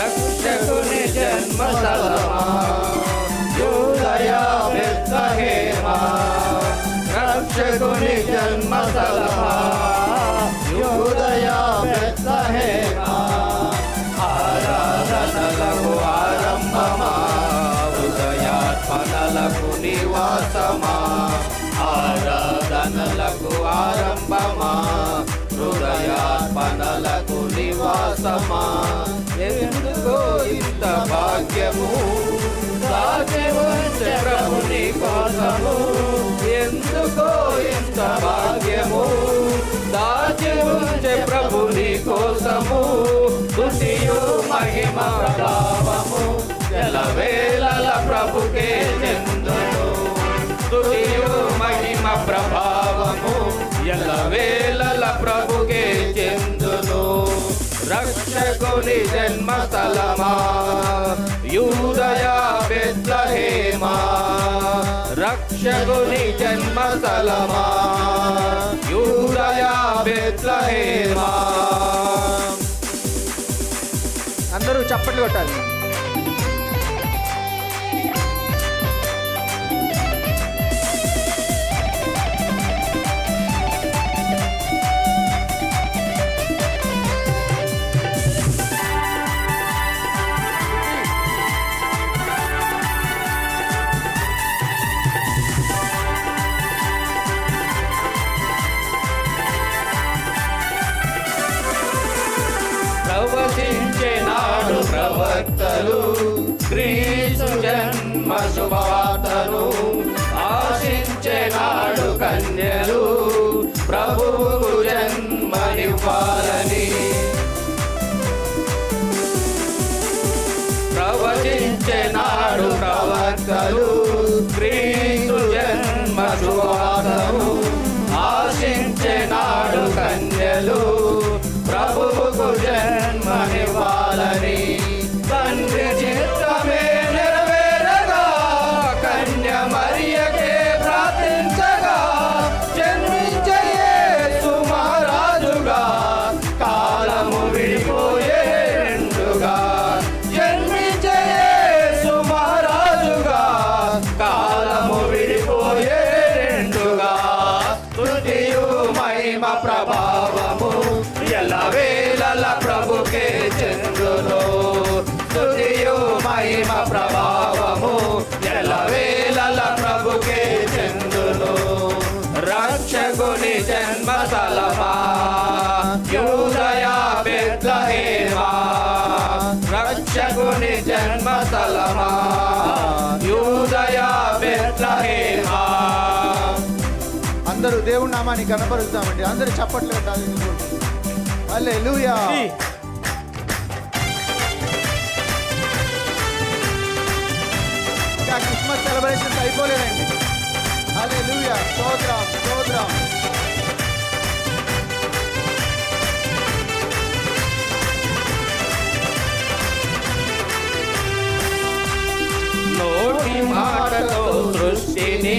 రక్షకుని జన్మస్థలమా యూదయా బెత్లెహేమా రక్షకుని జన్మస్థలమా యూదయా బెత్లెహేమా ఆరాధనలకు ఆరంభమా హృదయాత్మనలకు నివాసమా ఆరాధనలకు ఆరంభమా హృదయాత్మనలకు నివాసమా ఎందుకో ఇంత భాగ్యము దాచివుంచే ప్రభుని కోసము ఎందుకో ఇంత భాగ్యము దాచివుంచే ప్రభుని కోసము స్తుతియు మహిమ ప్రభావము ఎల్లవేళల ప్రభుకే చెందును స్తుతియు మహిమ ప్రభావము ఎల్లవేళల ప్రభుకే చెందును రక్షకుని జన్మస్థలమా యూదయా బెత్లెహేమా రక్షకుని జన్మస్థలమా యూదయా బెత్లెహేమా. అందరూ చప్పట్లు కొట్టాలి. ప్రవచించే నాడు ప్రవక్తలు క్రీస్తు జన్మ శుభవార్తను ఆశించే నాడు కన్యలు ప్రభువుకు జన్మనివ్వాలని ప్రవచించే నాడు ప్రవక్తలు క్రీస్తు జన్మ శుభవార్తను ఆశించే నాడు కన్యలు ప్రభువుకు జన్మనివ్వాలని తండ్రి చిత్తమే నెరవేరగా కన్య మరియకే ప్రార్థించగా జన్మించే యేసు మహారాజుగా కాలము విడిపోయే రెండుగా జన్మించే యేసు మహారాజుగా కాలము విడిపోయే రెండుగా స్తుతియు మహిమ ప్రభావము ఎల్లవేళల ప్రభుకే చెందును స్తుతియు మహిమ ప్రభావము ఎల్లవేళల ప్రభుకే చెందును రక్షకుని జన్మస్థలమా యూదయా బెత్లెహేమా రక్షకుని జన్మస్థలమా యూదయా బెత్లెహేమా. అందరూ దేవుని నామాన్ని కనపరుస్తామండి. అందరూ చప్పట్లు కొట్టాలి. హల్లెలూయా. ఇంకా క్రిస్మస్ సెలబ్రేషన్స్ అయిపోలేదండి. హల్లెలూయా. స్తోత్రం స్తోత్రం. నోటి మాటతో సృష్టిని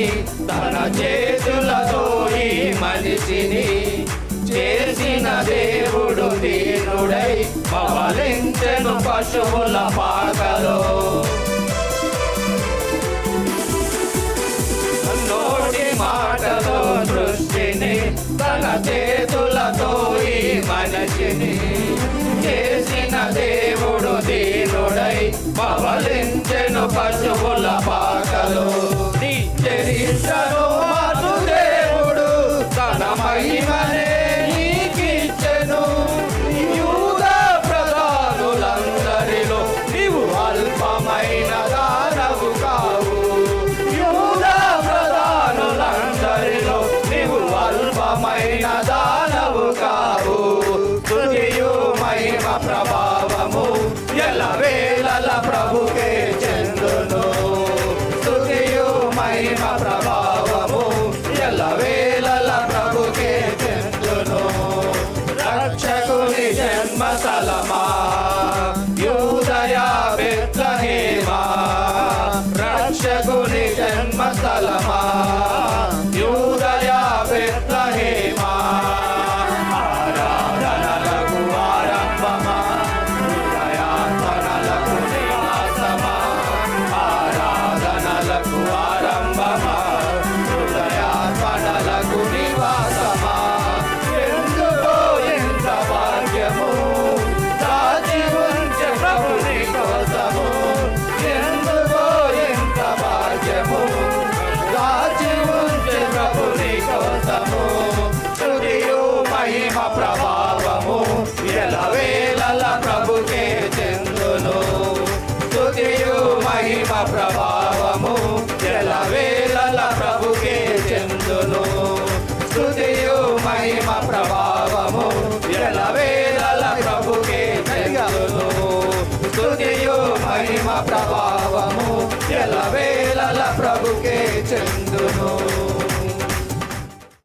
తన చేతులతో ఈ మనిషిని చేసిన దేవుడు దీనుడై పవలించెను పశువుల పాకలో నోటి మాటతో సృష్టిని తన చేతులతో ఈ మనిషిని చేసిన దేవుడు దీనుడై పవలించెను పశువుల పాకలో నీ చరిత్రను మార్చు దేవుడు తన మహిమనే నీకిచ్చెను యూదా ప్రధానులందరిలో నీవు అల్పమైన దానవు కావు యూదా ప్రధానులందరిలో నీవు అల్పమైన దానవు కావు స్తుతియు మహిమ ప్రభావము ఎల్లవేళల ప్రభుకే చెందును స్తుతియు మహిమ ప్రభావము ఎల్లవేళల ప్రభుకే చెందును రక్షకుని జన్మస్థలమా యూదయా బెత్లెహేమా రక్షకుని జన్మస్థలమా యూదయా బెత్లెహేమా ఆరాధనలకు ఆరంభమా హృదయాత్మనలకు మహిమ ప్రభావము ఎల్లవేళల ప్రభుకే చెందును స్తుతియు మహిమ ప్రభావము ఎల్లవేళల